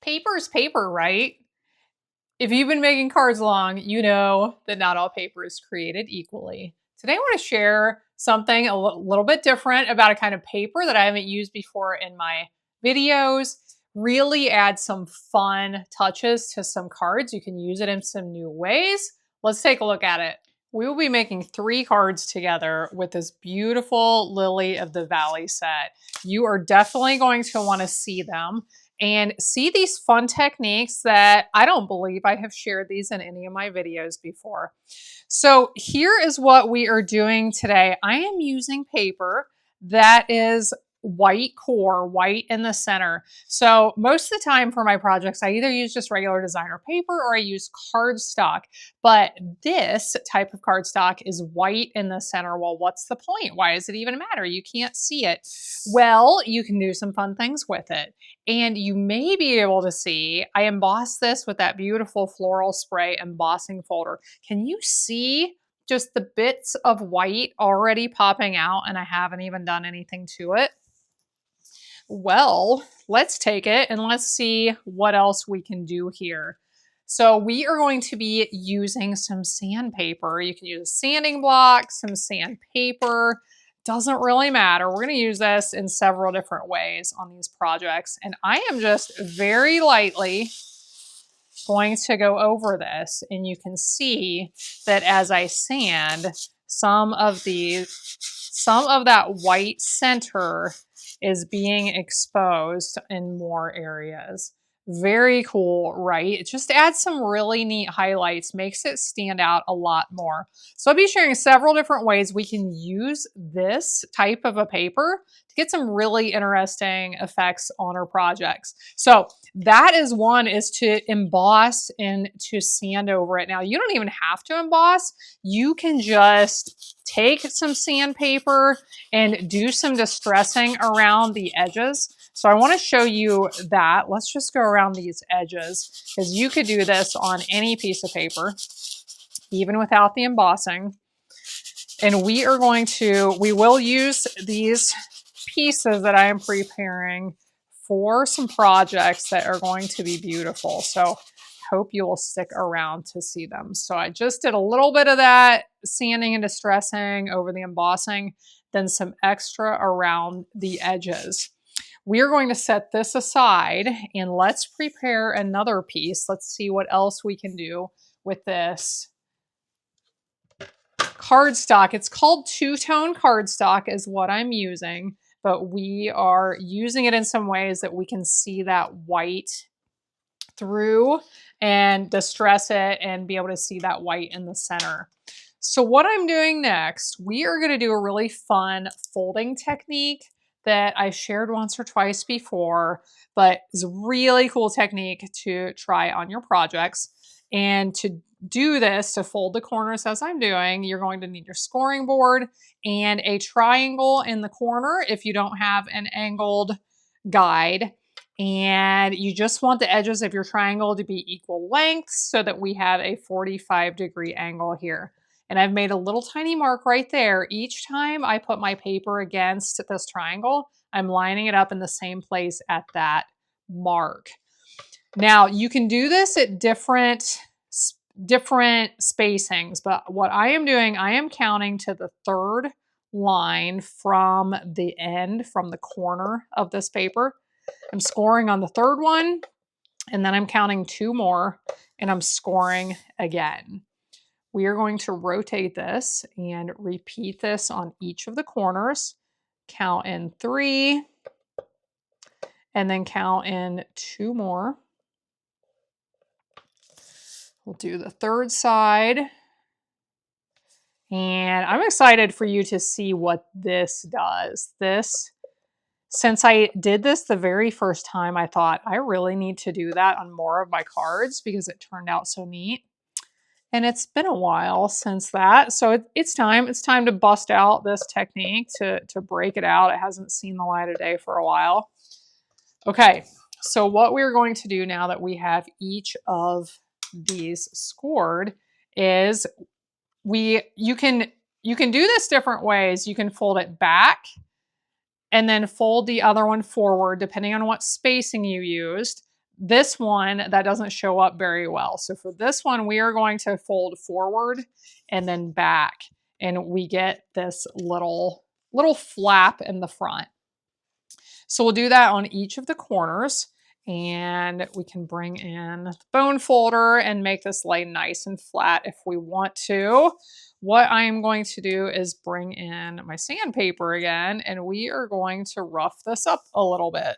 Paper is paper, right? If you've been making cards long, you know that not all paper is created equally. Today I want to share something a little bit different about a kind of paper that I haven't used before in my videos. Really add some fun touches to some cards. You can use it in some new ways. Let's take a look at it. We will be making 3 cards together with this beautiful Lily of the Valley set. You are definitely going to want to see them and see these fun techniques that I don't believe I have shared these in any of my videos before. So here is what we are doing today. I am using paper that is white core, white in the center. So most of the time for my projects, I either use just regular designer paper or I use cardstock. But this type of cardstock is white in the center. Well, what's the point? Why does it even matter? You can't see it. Well, you can do some fun things with it. And you may be able to see, I embossed this with that beautiful floral spray embossing folder. Can you see just the bits of white already popping out and I haven't even done anything to it? Well, let's take it and let's see what else we can do here. So we are going to be using some sandpaper. You can use a sanding block, some sandpaper. Doesn't really matter. We're going to use this in several different ways on these projects. And I am just very lightly going to go over this. And you can see that as I sand, some of that white center is being exposed in more areas. Very cool, right? It just adds some really neat highlights, makes it stand out a lot more. So I'll be sharing several different ways we can use this type of a paper to get some really interesting effects on our projects. So that is one, is to emboss and to sand over it. Now you don't even have to emboss. You can just take some sandpaper and do some distressing around the edges. So I want to show you that. Let's just go around these edges because you could do this on any piece of paper, even without the embossing. And we will use these pieces that I am preparing for some projects that are going to be beautiful. So hope you will stick around to see them. So I just did a little bit of that sanding and distressing over the embossing, then some extra around the edges. We are going to set this aside and let's prepare another piece. Let's see what else we can do with this cardstock. It's called two-tone cardstock is what I'm using, but we are using it in some ways that we can see that white through and distress it and be able to see that white in the center. So what I'm doing next, we are going to do a really fun folding technique that I shared once or twice before, but is a really cool technique to try on your projects. And to do this, to fold the corners as I'm doing, you're going to need your scoring board and a triangle in the corner if you don't have an angled guide. And you just want the edges of your triangle to be equal lengths so that we have a 45-degree angle here. And I've made a little tiny mark right there. Each time I put my paper against this triangle, I'm lining it up in the same place at that mark. Now you can do this at different spacings, but what I am doing, I am counting to the 3rd line from the end, from the corner of this paper. I'm scoring on the 3rd one, and then I'm counting 2 more, and I'm scoring again. We are going to rotate this and repeat this on each of the corners. Count in 3, and then count in 2 more. We'll do the 3rd side. And I'm excited for you to see what this does. Since I did this the very first time, I thought I really need to do that on more of my cards because it turned out so neat. And it's been a while since that. So it's time to bust out this technique, to break it out. It hasn't seen the light of day for a while. Okay, so what we're going to do now that we have each of these scored is you can do this different ways. You can fold it back and then fold the other one forward depending on what spacing you used. this one, that doesn't show up very well. So for this one, we are going to fold forward and then back, and we get this little flap in the front. So we'll do that on each of the corners, and we can bring in the bone folder and make this lay nice and flat if we want to. What I am going to do is bring in my sandpaper again, and we are going to rough this up a little bit.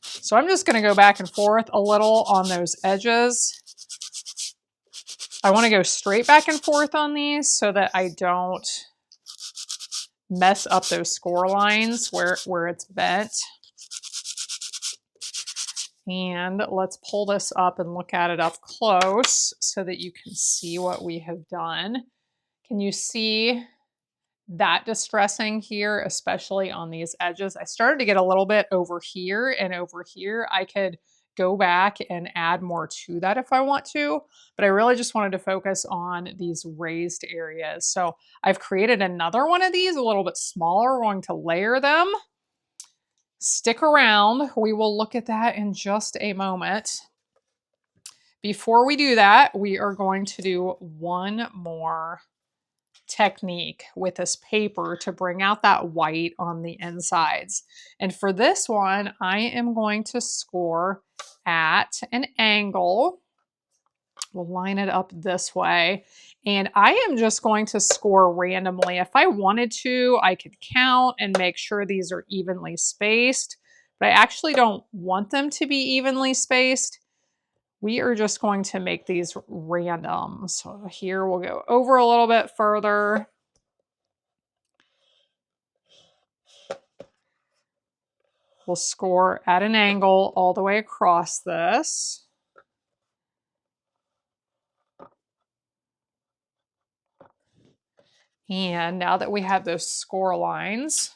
So I'm just going to go back and forth a little on those edges. I want to go straight back and forth on these so that I don't mess up those score lines where it's bent. And let's pull this up and look at it up close so that you can see what we have done. Can you see that distressing here, especially on these edges? I started to get a little bit over here and over here. I could go back and add more to that if I want to, but I really just wanted to focus on these raised areas. So I've created another one of these, a little bit smaller. We're going to layer them. Stick around. We will look at that in just a moment. Before we do that, we are going to do one more technique with this paper to bring out that white on the insides. And for this one, I am going to score at an angle. We'll line it up this way. And I am just going to score randomly. If I wanted to, I could count and make sure these are evenly spaced, but I actually don't want them to be evenly spaced. We are just going to make these random. So here we'll go over a little bit further. We'll score at an angle all the way across this. And now that we have those score lines,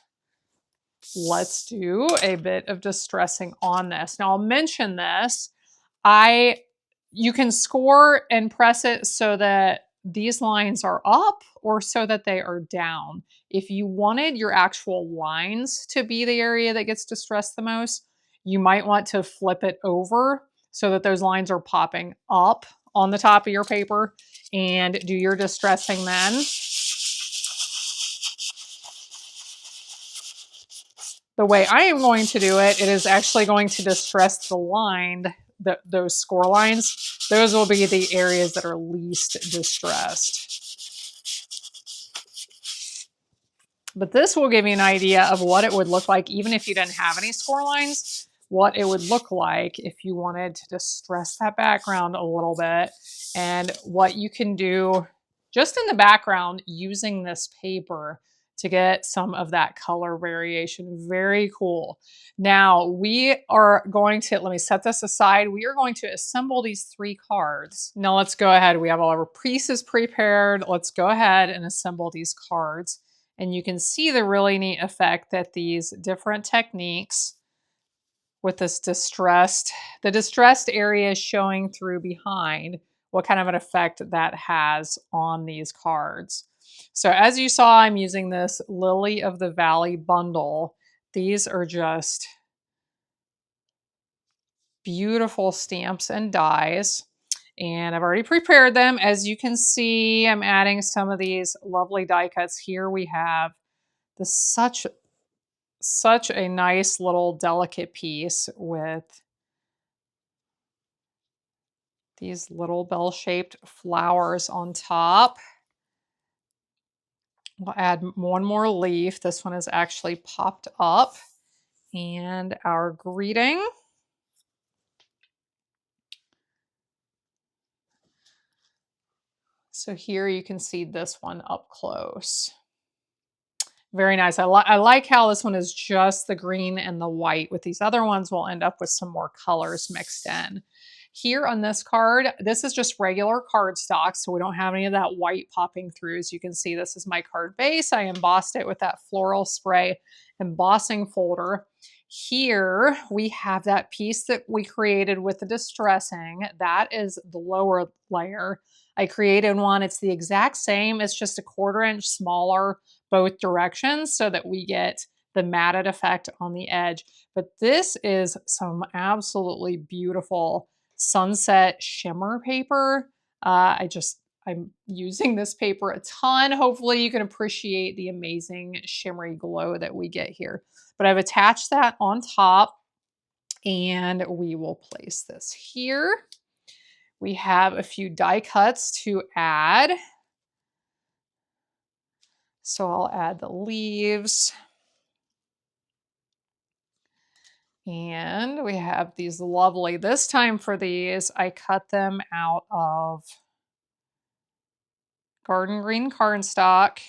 let's do a bit of distressing on this. Now I'll mention this. You can score and press it so that these lines are up or so that they are down. If you wanted your actual lines to be the area that gets distressed the most, you might want to flip it over so that those lines are popping up on the top of your paper and do your distressing then. The way I am going to do it, it is actually going to distress the line, those score lines. Those will be the areas that are least distressed. But this will give you an idea of what it would look like, even if you didn't have any score lines, what it would look like if you wanted to distress that background a little bit, and what you can do just in the background using this paper to get some of that color variation. Very cool. Now we are going to, let me set this aside. We are going to assemble these 3 cards. Now let's go ahead. We have all our pieces prepared. Let's go ahead and assemble these cards. And you can see the really neat effect that these different techniques with this the distressed area showing through behind, what kind of an effect that has on these cards. So as you saw, I'm using this Lily of the Valley bundle. These are just beautiful stamps and dies. And I've already prepared them. As you can see, I'm adding some of these lovely die cuts. Here we have this such a nice little delicate piece with these little bell-shaped flowers on top. We'll add one more leaf. This one is actually popped up. And our greeting. So here you can see this one up close. Very nice. I like how this one is just the green and the white. With these other ones, we'll end up with some more colors mixed in. Here on this card, this is just regular cardstock, so we don't have any of that white popping through. As you can see, this is my card base. I embossed it with that floral spray embossing folder. Here we have that piece that we created with the distressing. That is the lower layer. I created one. It's the exact same. It's just a 1/4 inch smaller, both directions so that we get the matted effect on the edge. But this is some absolutely beautiful sunset shimmer paper. I'm using this paper a ton. Hopefully you can appreciate the amazing shimmery glow that we get here. But I've attached that on top and we will place this here. We have a few die cuts to add. So I'll add the leaves. And we have these lovely, this time for these, I cut them out of garden green cardstock.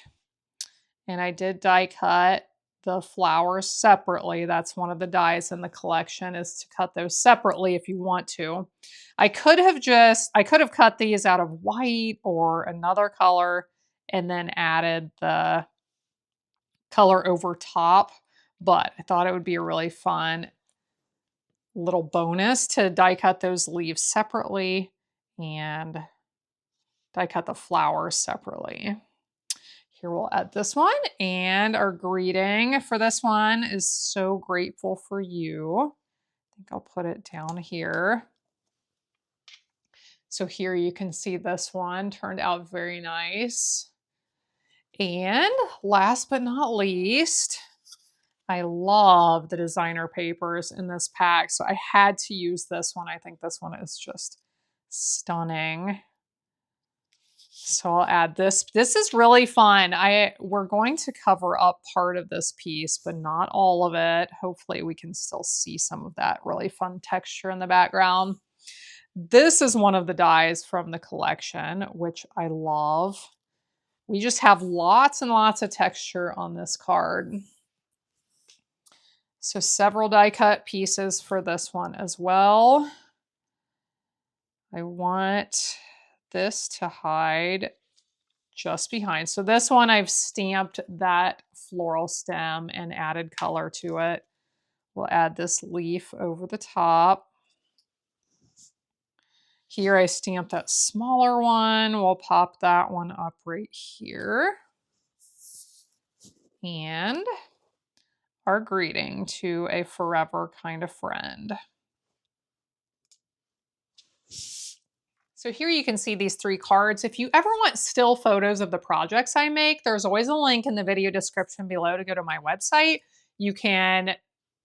And I did die cut the flowers separately. That's one of the dies in the collection, is to cut those separately if you want to. I could have cut these out of white or another color and then added the color over top, but I thought it would be a really fun little bonus to die cut those leaves separately and die cut the flowers separately. Here we'll add this one, and our greeting for this one is "So grateful for you." I think I'll put it down here. So here you can see this one turned out very nice. And last but not least, I love the designer papers in this pack, so I had to use this one. I think this one is just stunning. So I'll add this. This is really fun. We're going to cover up part of this piece, but not all of it. Hopefully we can still see some of that really fun texture in the background. This is one of the dies from the collection, which I love. We just have lots and lots of texture on this card. So several die cut pieces for this one as well. I want this to hide just behind. So this one I've stamped that floral stem and added color to it. We'll add this leaf over the top. Here I stamped that smaller one. We'll pop that one up right here. And our greeting to a forever kind of friend. So here you can see these 3 cards. If you ever want still photos of the projects I make, there's always a link in the video description below to go to my website. You can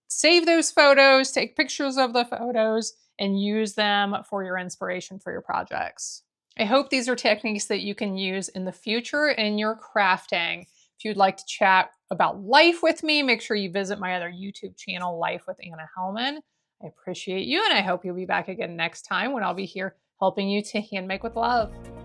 save those photos, take pictures of the photos, and use them for your inspiration for your projects. I hope these are techniques that you can use in the future in your crafting. If you'd like to chat about life with me, make sure you visit my other YouTube channel, Life with Anna Helman. I appreciate you, and I hope you'll be back again next time when I'll be here helping you to hand make with love.